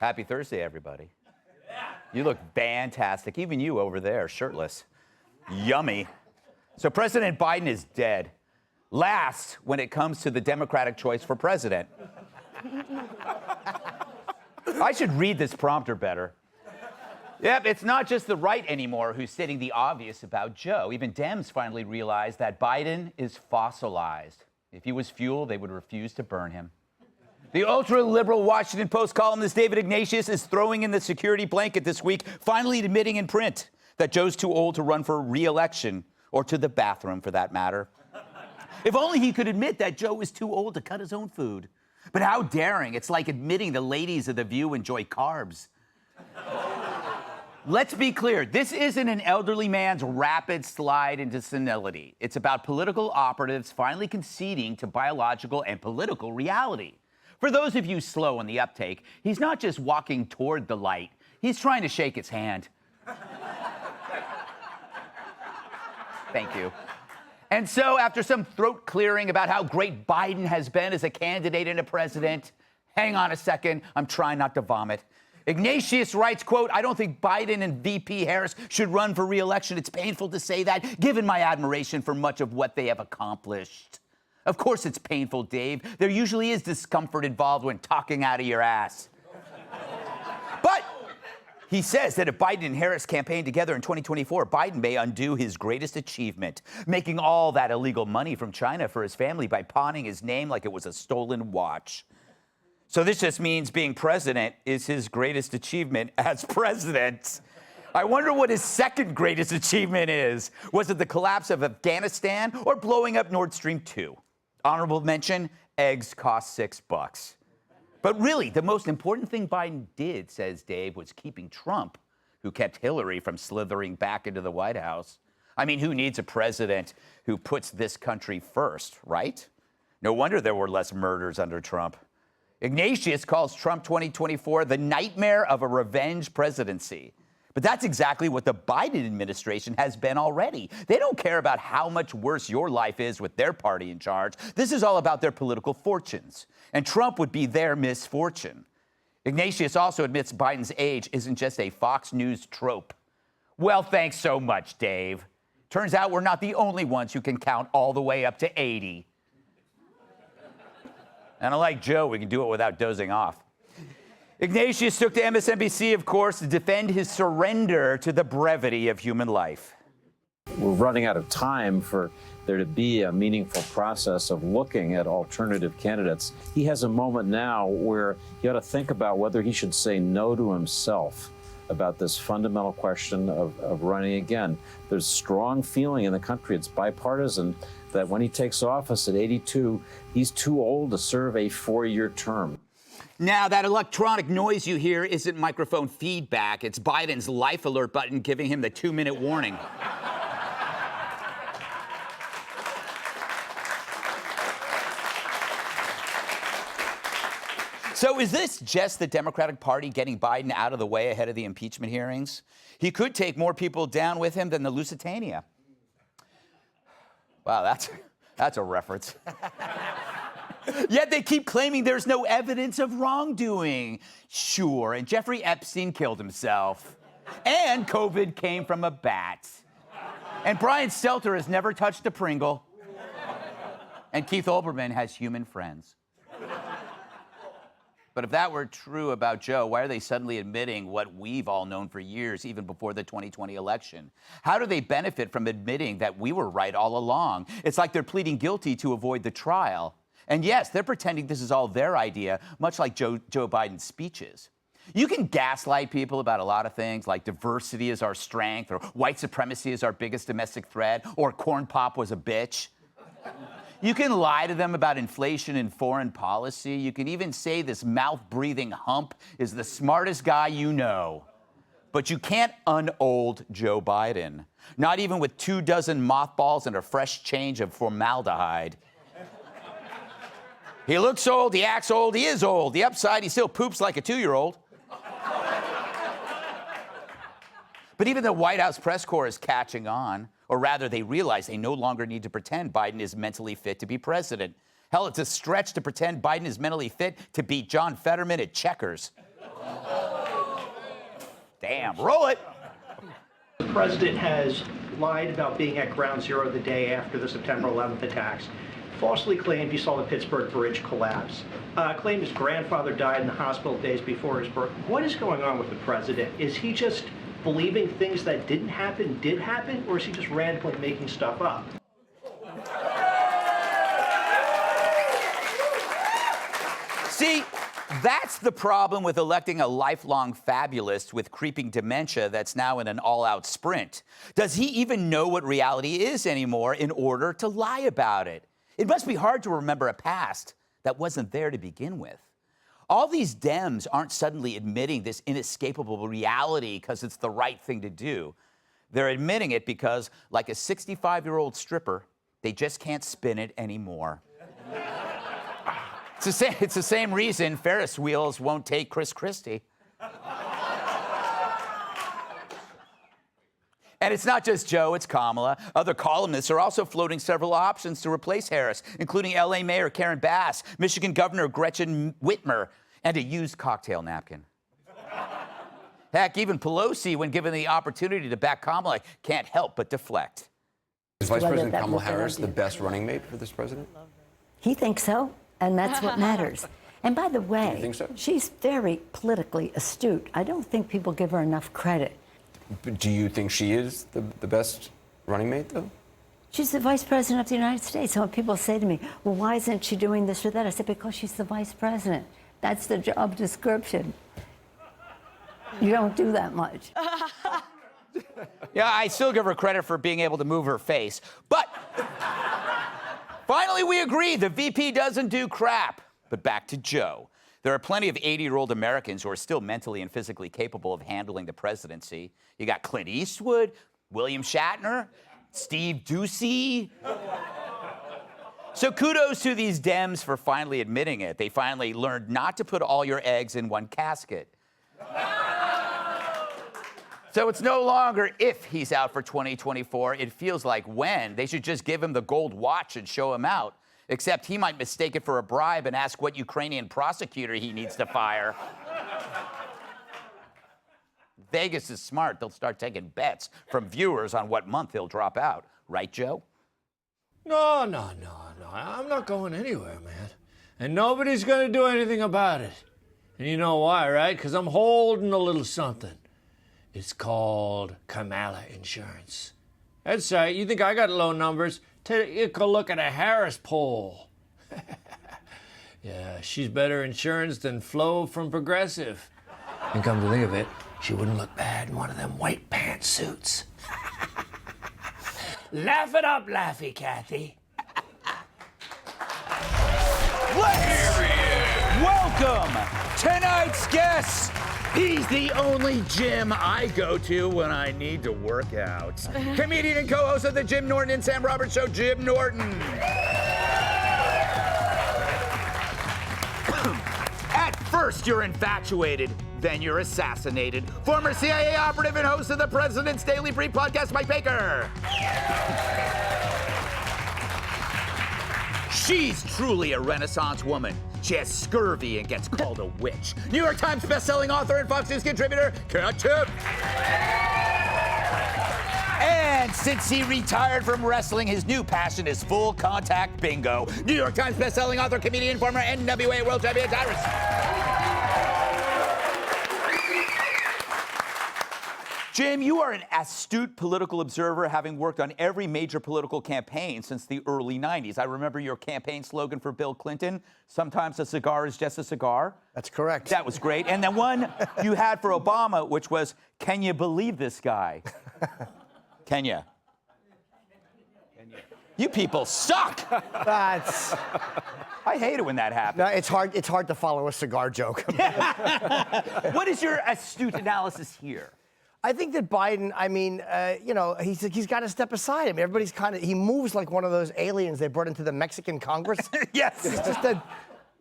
Happy Thursday, everybody. You look fantastic. Even you over there, shirtless. Yummy. So President Biden is dead. Last when it comes to the Democratic choice for president. I should read this prompter better. Yep, it's not just the right anymore who's stating the obvious about Joe. Even Dems finally realized that Biden is fossilized. If he was fuel, they would refuse to burn him. The ultra-liberal Washington Post columnist David Ignatius is throwing in the security blanket this week, finally admitting in print that Joe's too old to run for re-election, or to the bathroom for that matter. If only he could admit that Joe is too old to cut his own food. But how daring. It's like admitting the ladies of The View enjoy carbs. Let's be clear, this isn't an elderly man's rapid slide into senility. It's about political operatives finally conceding to biological and political reality. For those of you slow on the uptake, he's not just walking toward the light, he's trying to shake its hand. Thank you. And so, after some throat clearing about how great Biden has been as a candidate and a president, hang on a second, I'm trying not to vomit. Ignatius writes, quote, I don't think Biden and VP Harris should run for re-election. It's painful to say that, given my admiration for much of what they have accomplished. Of course it's painful, Dave. There usually is discomfort involved when talking out of your ass. But he says that if Biden and Harris campaign together in 2024, Biden may undo his greatest achievement, making all that illegal money from China for his family by pawning his name like it was a stolen watch. So this just means being president is his greatest achievement as president. I wonder what his second greatest achievement is. Was it the collapse of Afghanistan or blowing up Nord Stream 2? Honorable mention, eggs cost $6. But really, the most important thing Biden did, says Dave, was keeping Trump, who kept Hillary from slithering back into the White House. I mean, who needs a president who puts this country first, right? No wonder there were less murders under Trump. Ignatius calls Trump 2024 the nightmare of a revenge presidency. But that's exactly what the Biden administration has been already. They don't care about how much worse your life is with their party in charge. This is all about their political fortunes. And Trump would be their misfortune. Ignatius also admits Biden's age isn't just a Fox News trope. Well, thanks so much, Dave. Turns out we're not the only ones who can count all the way up to 80. And unlike Joe, we can do it without dozing off. Ignatius took to MSNBC, of course, to defend his surrender to the brevity of human life. We're running out of time for there to be a meaningful process of looking at alternative candidates. He has a moment now where he ought to think about whether he should say no to himself about this fundamental question of running again. There's strong feeling in the country, it's bipartisan, that when he takes office at 82, he's too old to serve a 4-year term. Now, that electronic noise you hear isn't microphone feedback. It's Biden's life alert button giving him the 2-minute warning. So is this just the Democratic Party getting Biden out of the way ahead of the impeachment hearings? He could take more people down with him than the Lusitania. Wow, that's a reference. Yet they keep claiming there's no evidence of wrongdoing. Sure, and Jeffrey Epstein killed himself. And COVID came from a bat. And Brian Stelter has never touched a Pringle. And Keith Olbermann has human friends. But if that were true about Joe, why are they suddenly admitting what we've all known for years, even before the 2020 election? How do they benefit from admitting that we were right all along? It's like they're pleading guilty to avoid the trial. And yes, they're pretending this is all their idea, much like Joe Biden's speeches. You can gaslight people about a lot of things, like diversity is our strength, or white supremacy is our biggest domestic threat, or corn pop was a bitch. You can lie to them about inflation and foreign policy. You can even say this mouth-breathing hump is the smartest guy you know. But you can't un-old Joe Biden, not even with 24 mothballs and a fresh change of formaldehyde. He looks old, he acts old, he is old. The upside, he still poops like a 2-year-old. But even the White House press corps is catching on, or rather they realize they no longer need to pretend Biden is mentally fit to be president. Hell, it's a stretch to pretend Biden is mentally fit to beat John Fetterman at checkers. Damn, roll it. The president has lied about being at ground zero the day after the September 11th attacks. Falsely claimed he saw the Pittsburgh Bridge collapse. Claimed his grandfather died in the hospital days before his birth. What is going on with the president? Is he just believing things that didn't happen did happen, or is he just randomly making stuff up? See, that's the problem with electing a lifelong fabulist with creeping dementia that's now in an all-out sprint. Does he even know what reality is anymore in order to lie about it? It must be hard to remember a past that wasn't there to begin with. All these Dems aren't suddenly admitting this inescapable reality because it's the right thing to do. They're admitting it because, like a 65-year-old stripper, they just can't spin it anymore. It's the same reason Ferris wheels won't take Chris Christie. And it's not just Joe, it's Kamala. Other columnists are also floating several options to replace Harris, including LA Mayor Karen Bass, Michigan Governor Gretchen Whitmer, and a used cocktail napkin. Heck, even Pelosi, when given the opportunity to back Kamala, can't help but deflect. Is Vice President Kamala Harris the best running mate for this president? He thinks so, and that's what matters. And by the way, you think so? She's very politically astute. I don't think people give her enough credit. But do you think she is the best running mate, though? She's the vice president of the United States. So when people say to me, well, why isn't she doing this or that? I said, because she's the vice president. That's the job description. You don't do that much. Yeah, I still give her credit for being able to move her face. But finally, we agree the VP doesn't do crap. But back to Joe. There are plenty of 80-year-old Americans who are still mentally and physically capable of handling the presidency. You got Clint Eastwood, William Shatner, Steve Doocy. So kudos to these Dems for finally admitting it. They finally learned not to put all your eggs in one casket. So it's no longer if he's out for 2024, it feels like when. They should just give him the gold watch and show him out. Except he might mistake it for a bribe and ask what Ukrainian prosecutor he needs to fire. Vegas is smart. They'll start taking bets from viewers on what month he'll drop out. Right, Joe? No. I'm not going anywhere, man. And nobody's going to do anything about it. And you know why, right? Because I'm holding a little something. It's called Kamala insurance. That's right. You think I got low numbers? Take a look at a Harris poll. Yeah, she's better insurance than Flo from Progressive. And come to think of it, she wouldn't look bad in one of them white pantsuits. Laugh it up, Laffy Kathy. Welcome tonight's guest. He's the only gym I go to when I need to work out. Comedian and co-host of the Jim Norton and Sam Roberts Show, Jim Norton. At first you're infatuated, then you're assassinated. Former CIA operative and host of the President's Daily Brief podcast, Mike Baker. She's truly a Renaissance woman. She has scurvy and gets called a witch. New York Times bestselling author and Fox News contributor, Kat Tipp. And since he retired from wrestling, his new passion is full contact bingo. New York Times bestselling author, comedian, former NWA World Champion, Tyrus. Jim, you are an astute political observer, having worked on every major political campaign since the early 90s. I remember your campaign slogan for Bill Clinton, sometimes a cigar is just a cigar. That's correct. That was great. And then one you had for Obama, which was, can you believe this guy? Can you? You people suck! That's... I hate it when that happens. No, it's hard to follow a cigar joke. What is your astute analysis here? I think that Biden, I mean, he's got to step aside. I mean, everybody's he moves like one of those aliens they brought into the Mexican Congress. Yes. He's just a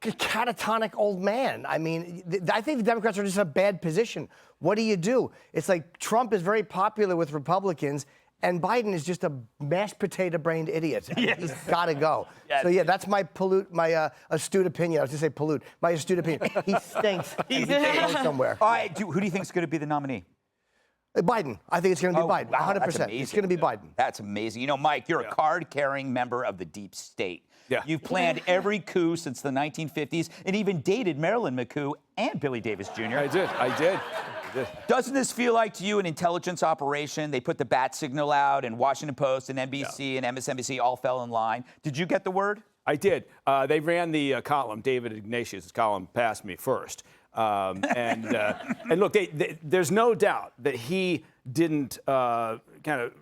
catatonic old man. I mean, I think the Democrats are just in a bad position. What do? It's like Trump is very popular with Republicans, and Biden is just a mashed potato-brained idiot. Yes. He's got to go. Yes. So, yeah, that's my astute opinion. I was going to say pollute. My astute opinion. He stinks. He needs to go somewhere. All right, who do you think is going to be the nominee? Biden. I think it's going to be Biden. Wow, 100%. that's amazing. It's going to be Biden. That's amazing. You know, Mike, you're a card-carrying member of the deep state. Yeah. You've planned every coup since the 1950s and even dated Marilyn McCoo and Billy Davis Jr. I did. Doesn't this feel like to you an intelligence operation? They put the bat signal out, and Washington Post and NBC and MSNBC all fell in line. Did you get the word? I did. They ran the column, David Ignatius' column, past me first. And look, there's no doubt that he didn't kind of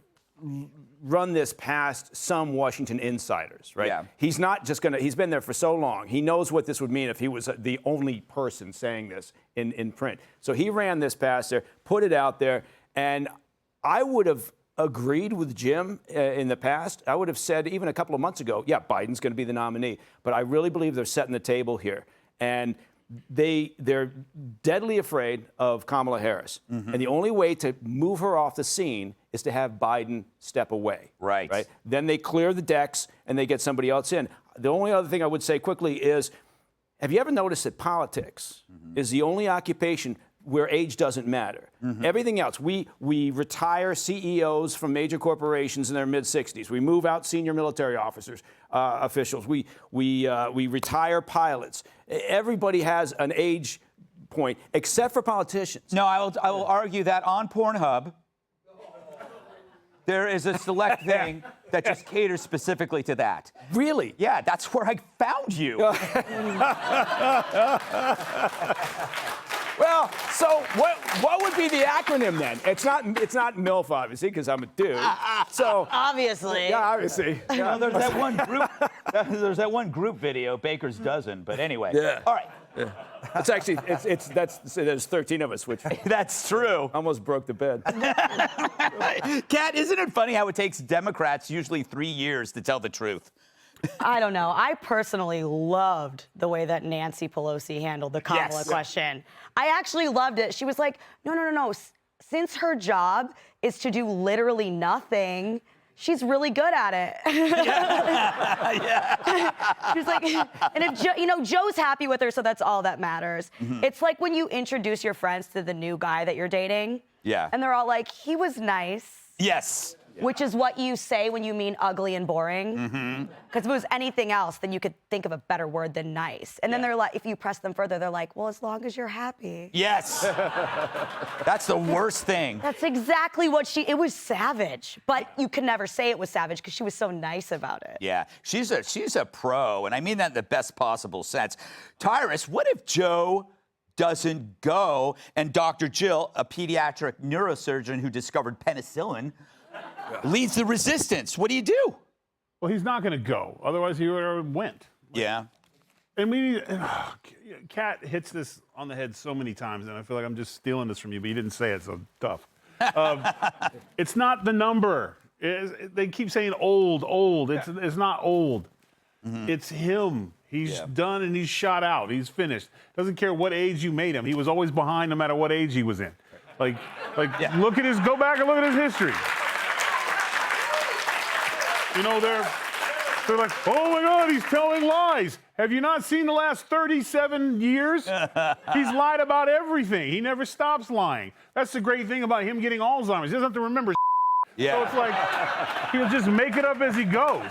run this past some Washington insiders, right? Yeah. He's not just going to, he's been there for so long. He knows what this would mean if he was the only person saying this in print. So he ran this past there, put it out there, and I would have agreed with Jim in the past. I would have said even a couple of months ago, yeah, Biden's going to be the nominee. But I really believe they're setting the table here. And they're deadly afraid of Kamala Harris. And the only way to move her off the scene is to have Biden step away. Right. Then they clear the decks and they get somebody else in. The only other thing I would say quickly is, have you ever noticed that politics is the only occupation where age doesn't matter? Everything else, we retire CEOs from major corporations in their mid-60s. We move out senior military officers, officials. We retire pilots. Everybody has an age point, except for politicians. No, I will argue that on Pornhub, there is a select thing that just caters specifically to that. Really? Yeah, that's where I found you. Well, so what would be the acronym then? It's not MILF, obviously, because I'm a dude. So Obviously. yeah, obviously. Well, there's that one group. There's that one group video, Baker's Dozen. But anyway. Yeah. All right. It's actually there's 13 of us, which That's true. almost broke the bed. Kat, isn't it funny how it takes Democrats usually 3 years to tell the truth? I don't know. I personally loved the way that Nancy Pelosi handled the Kamala Yes. question. I actually loved it. She was like, no. Since her job is to do literally nothing, she's really good at it. She's like, and if Joe's happy with her, so that's all that matters. It's like when you introduce your friends to the new guy that you're dating. Yeah. And they're all like, he was nice. Yes. Which is what you say when you mean ugly and boring. Because if it was anything else, then you could think of a better word than nice. And then they're like, if you press them further, they're like, well, as long as you're happy. Yes. That's the worst thing. That's exactly what it was savage. But you could never say it was savage because she was so nice about it. Yeah, she's a pro, and I mean that in the best possible sense. Tyrus, what if Joe doesn't go and Dr. Jill, a pediatric neurosurgeon who discovered penicillin, leads the resistance? What do you do? Well, he's not going to go. Otherwise, he would have went. Yeah. And Kat hits this on the head so many times, and I feel like I'm just stealing this from you, but you didn't say it, so tough. It's not the number. They keep saying old. It's not old. It's him. He's done and he's shot out. He's finished. Doesn't care what age you made him. He was always behind no matter what age he was in. Go back and look at his history. You know, they're like, oh my God, he's telling lies. Have you not seen the last 37 years? He's lied about everything. He never stops lying. That's the great thing about him getting Alzheimer's. He doesn't have to remember. Yeah. So it's like he'll just make it up as he goes.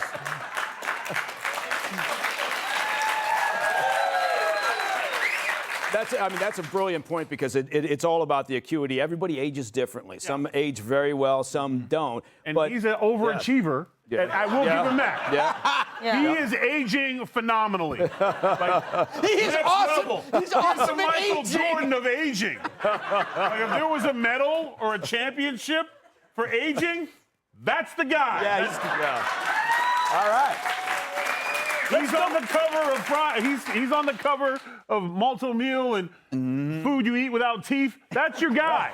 That's a brilliant point because it's all about the acuity. Everybody ages differently. Some age very well, some don't. And but he's an overachiever. Yeah. And I will give him that. Yeah. He is aging phenomenally. He's awesome. He's awesome the at Michael aging. Jordan of aging. If there was a medal or a championship for aging, that's the guy. All right. He's on the cover of he's on the cover of Malto Meal and Food You Eat Without Teeth. That's your guy.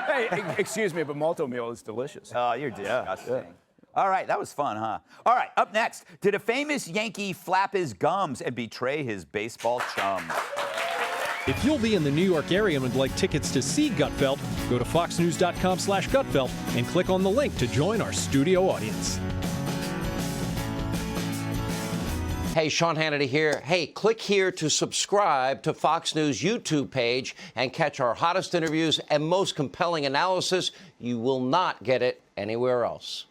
Hey, excuse me, but Malto Meal is delicious. Oh, you're disgusting. All right, that was fun, huh? All right, up next, did a famous Yankee flap his gums and betray his baseball chums? If you'll be in the New York area and would like tickets to see Gutfeld, go to foxnews.com/Gutfeld and click on the link to join our studio audience. Hey, Sean Hannity here. Hey, click here to subscribe to Fox News YouTube page and catch our hottest interviews and most compelling analysis. You will not get it anywhere else.